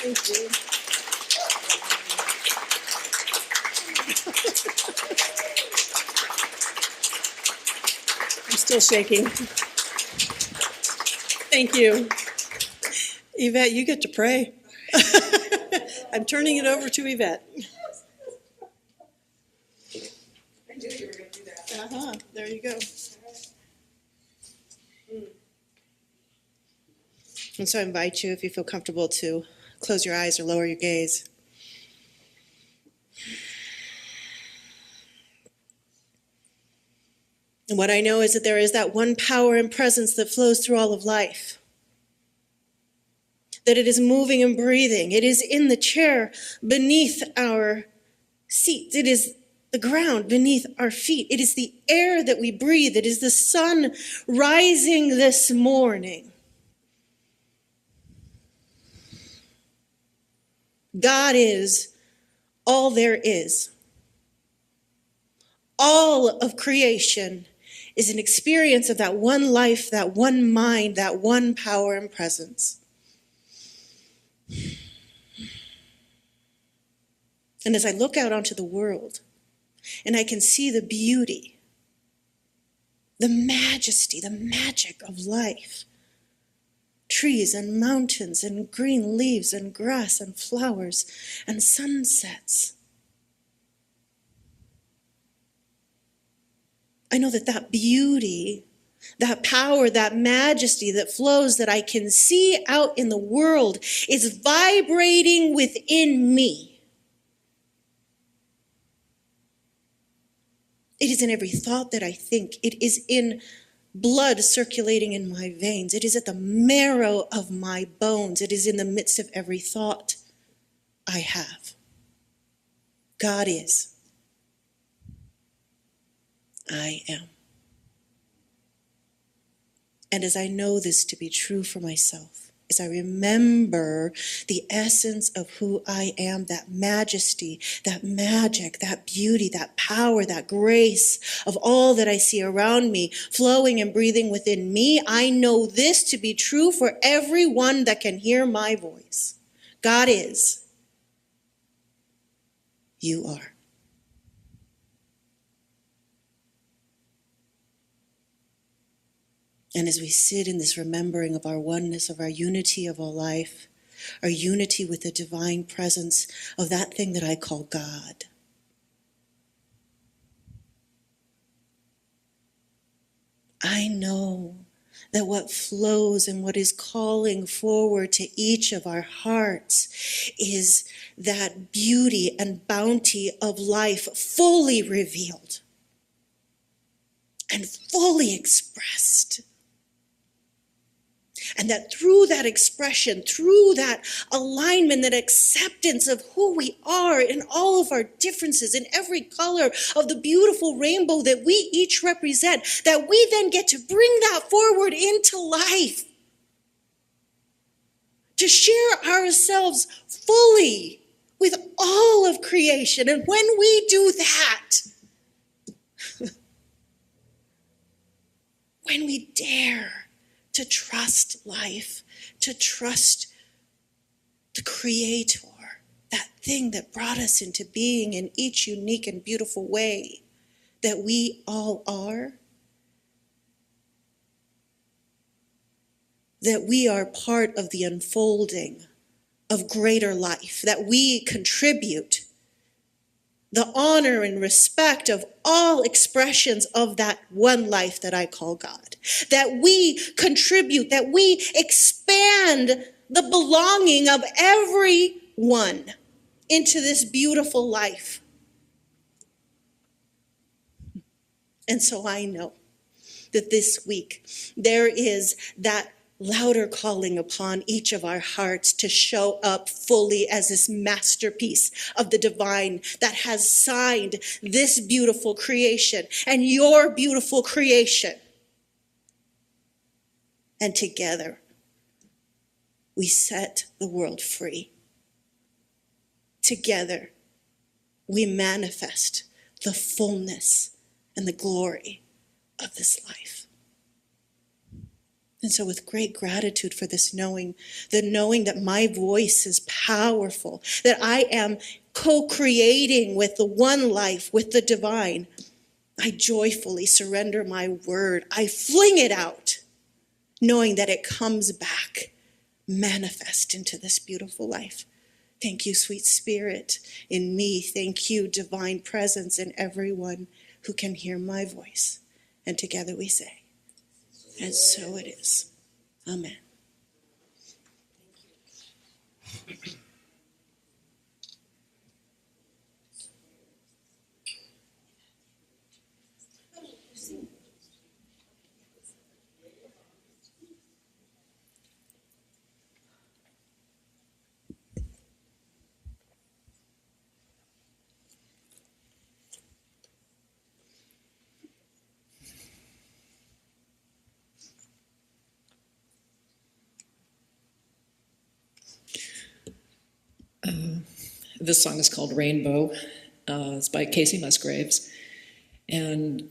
Thank you. I'm still shaking. Thank you. Yvette, you get to pray. I'm turning it over to Yvette. I knew you were going to do that. There you go. And so I invite you, if you feel comfortable, to close your eyes or lower your gaze. And what I know is that there is that one power and presence that flows through all of life. That it is moving and breathing. It is in the chair beneath our seats. It is the ground beneath our feet. It is the air that we breathe. It is the sun rising this morning. God is all there is. All of creation is an experience of that one life, that one mind, that one power and presence. And as I look out onto the world, and I can see the beauty, the majesty, the magic of life, trees and mountains and green leaves and grass and flowers and sunsets, I know that that beauty, that power, that majesty that flows, that I can see out in the world, is vibrating within me. It is in every thought that I think. It is in blood circulating in my veins. It is at the marrow of my bones. It is in the midst of every thought I have. God is. I am. And as I know this to be true for myself, as I remember the essence of who I am, that majesty, that magic, that beauty, that power, that grace of all that I see around me, flowing and breathing within me, I know this to be true for everyone that can hear my voice. God is. You are. And as we sit in this remembering of our oneness, of our unity of all life, our unity with the divine presence of that thing that I call God, I know that what flows and what is calling forward to each of our hearts is that beauty and bounty of life fully revealed and fully expressed. And that through that expression, through that alignment, that acceptance of who we are in all of our differences, in every color of the beautiful rainbow that we each represent, that we then get to bring that forward into life. To share ourselves fully with all of creation. And when we do that, when we dare to trust life, to trust the Creator, that thing that brought us into being in each unique and beautiful way that we all are, that we are part of the unfolding of greater life, that we contribute the honor and respect of all expressions of that one life that I call God. That we contribute, that we expand the belonging of everyone into this beautiful life. And so I know that this week there is that louder calling upon each of our hearts to show up fully as this masterpiece of the divine that has signed this beautiful creation and your beautiful creation. And together, we set the world free. Together, we manifest the fullness and the glory of this life. And so with great gratitude for this knowing, the knowing that my voice is powerful, that I am co-creating with the one life, with the divine, I joyfully surrender my word. I fling it out, knowing that it comes back, manifest into this beautiful life. Thank you, sweet Spirit, in me. Thank you, divine presence in everyone who can hear my voice. And together we say, and so it is. Amen. This song is called Rainbow. It's by Casey Musgraves. And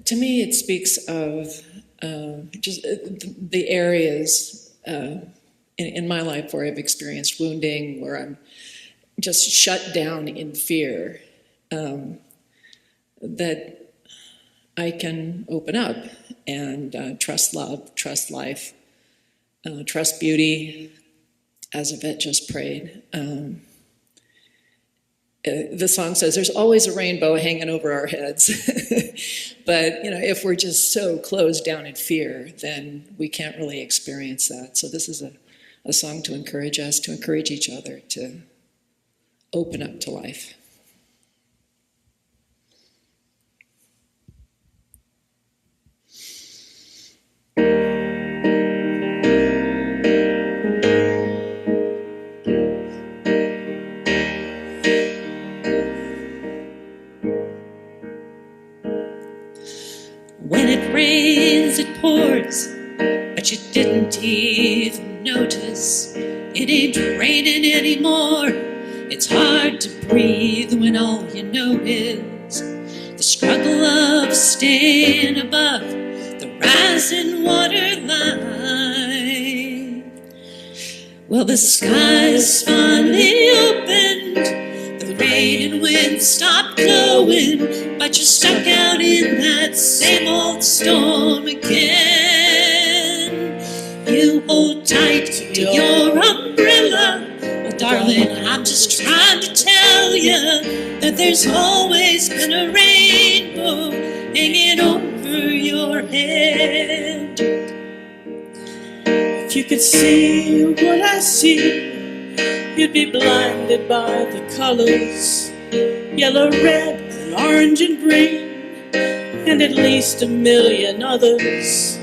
to me, it speaks of just the areas in my life where I've experienced wounding, where I'm just shut down in fear, that I can open up and trust love, trust life, trust beauty, as Yvette just prayed. The song says there's always a rainbow hanging over our heads. But if we're just so closed down in fear, then we can't really experience that. So this is a song to encourage us, to encourage each other to open up to life. When it rains, it pours, but you didn't even notice. It ain't raining anymore. It's hard to breathe when all you know is the struggle of staying above the rising water line. Well, the skies finally opened. The rain and wind stopped blowing, but you're stuck out in that same old storm again. You hold tight to your umbrella. Well, darling, I'm just trying to tell you that there's always been a rainbow hanging over your head. If you could see what I see, you'd be blinded by the colors, yellow, red, and orange and green, and at least a million others.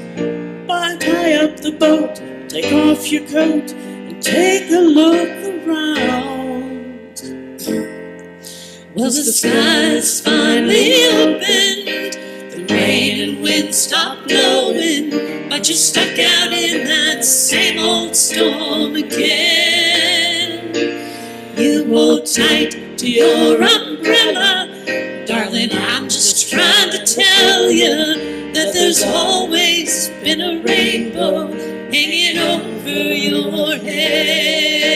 But tie up the boat, take off your coat, and take a look around. Well, the skies finally opened, the rain and wind stopped blowing, but you're stuck out in that same old storm again. You hold tight to your umbrella. Darling, I'm just trying to tell you that there's always been a rainbow hanging over your head.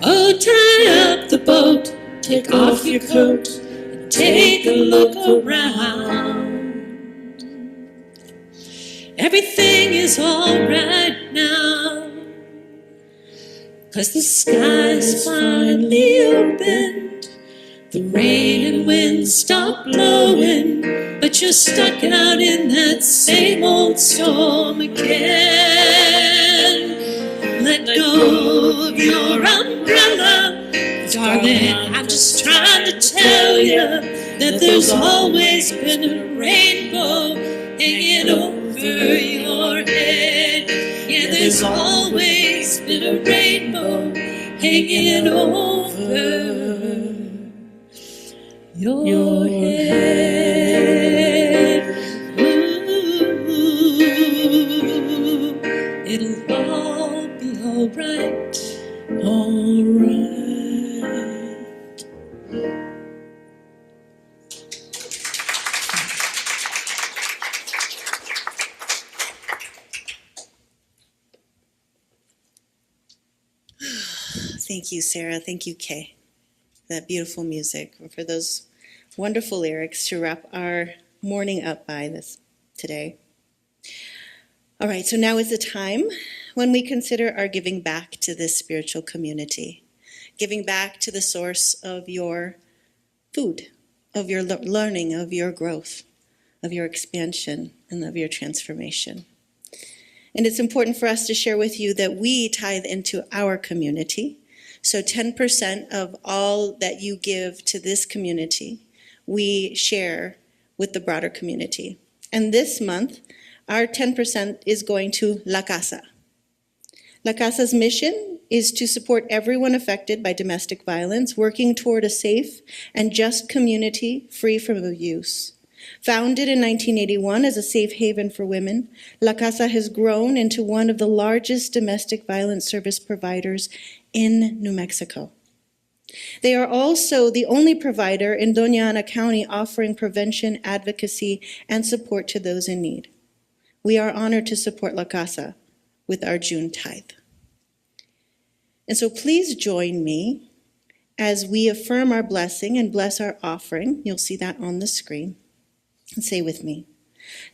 Oh, tie up the boat, take off your coat, and take a look around. Everything is alright now, 'cause the skies finally opened. The rain and wind stopped blowing, but you're stuck out in that same old storm again. Let go of your umbrella. Darling, I'm just trying to tell you that there's always been a rainbow hanging over your head. Yeah, there's always been a rainbow hanging over your head. Ooh, it'll all be alright, alright. Thank you, Sarah. Thank you, Kay. That beautiful music, for those wonderful lyrics to wrap our morning up by this today. All right, so now is the time when we consider our giving back to this spiritual community, giving back to the source of your food, of your learning, of your growth, of your expansion, and of your transformation. And it's important for us to share with you that we tithe into our community. So 10% of all that you give to this community, we share with the broader community. And this month, our 10% is going to La Casa. La Casa's mission is to support everyone affected by domestic violence, working toward a safe and just community free from abuse. Founded in 1981 as a safe haven for women, La Casa has grown into one of the largest domestic violence service providers in New Mexico. They are also the only provider in Doña Ana County offering prevention, advocacy, and support to those in need. We are honored to support La Casa with our June tithe. And so please join me as we affirm our blessing and bless our offering. You'll see that on the screen. And say with me,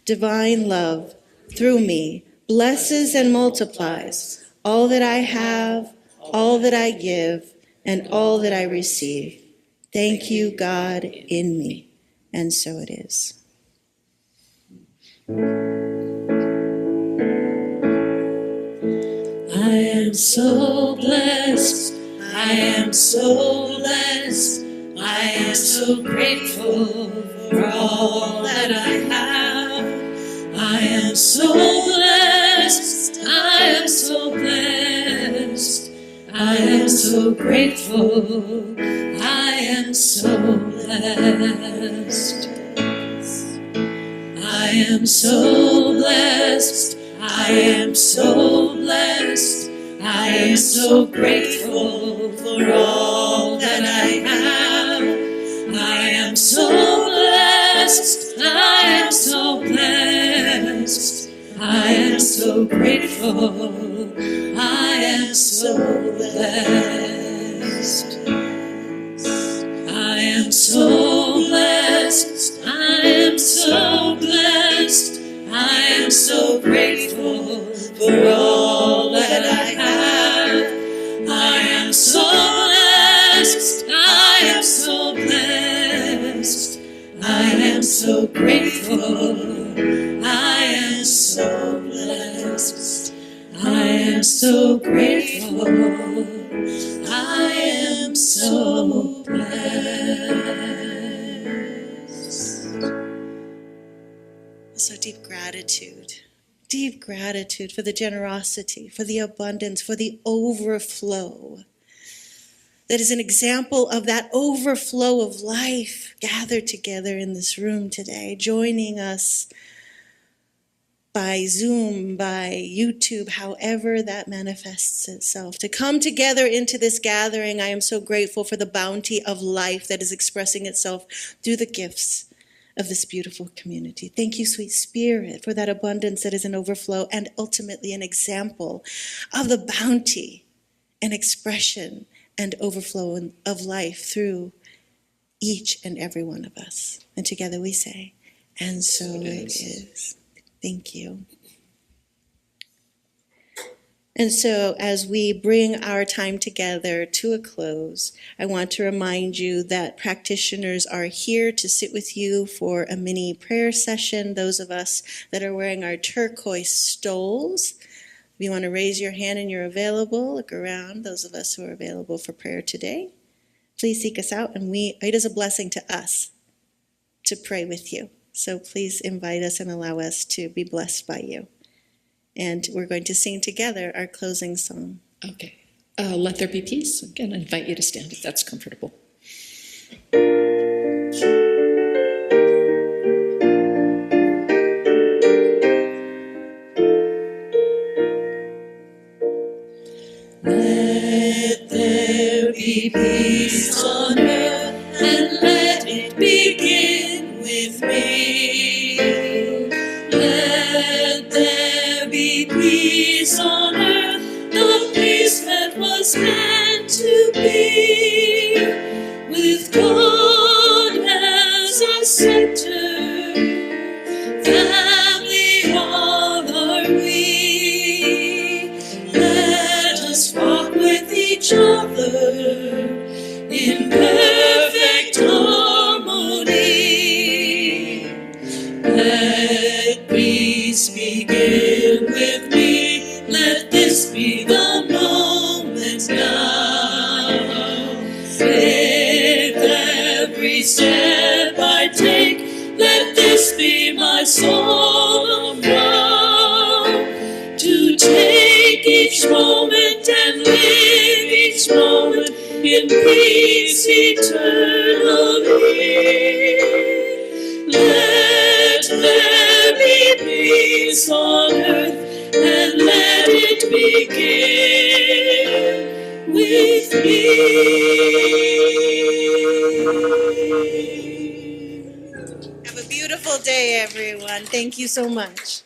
divine love through me blesses and multiplies all that I have, all that I give, and all that I receive. Thank you, God, in me. And so it is. I am so blessed, I am so blessed, I am so grateful for all that I have. I am so blessed, I am so blessed, I am so grateful, I am so blessed. I am so blessed, I am so blessed, I am so grateful for all that I have. I am so blessed, I am so blessed, I am so grateful, I am so blessed. I am so blessed, I am so blessed, I am so grateful for all that I have. I am so blessed, I am so blessed, I am so grateful, I am so blessed, I am so grateful, I am so blessed. So deep gratitude for the generosity, for the abundance, for the overflow. That is an example of that overflow of life gathered together in this room today, joining us by Zoom, by YouTube, however that manifests itself. To come together into this gathering, I am so grateful for the bounty of life that is expressing itself through the gifts of this beautiful community. Thank you, sweet Spirit, for that abundance that is an overflow and ultimately an example of the bounty and expression and overflow of life through each and every one of us. And together we say, and so it is. Thank you. And so as we bring our time together to a close, I want to remind you that practitioners are here to sit with you for a mini prayer session. Those of us that are wearing our turquoise stoles, if you want to raise your hand and you're available, look around. Those of us who are available for prayer today, please seek us out. And it is a blessing to us to pray with you. So please invite us and allow us to be blessed by you. And we're going to sing together our closing song. Okay. Let there be peace. Again, I invite you to stand if that's comfortable. Let there be peace on earth, and let it begin with me. Let there be peace on earth, the peace that was meant to be, with God as our center, family all are we. Let us walk with each other in perfect harmony. Let peace begin with me. Let this be the moment now. each moment and live each moment in peace eternally. Let there be peace on earth, and let it begin with me. Have a beautiful day, everyone. Thank you so much.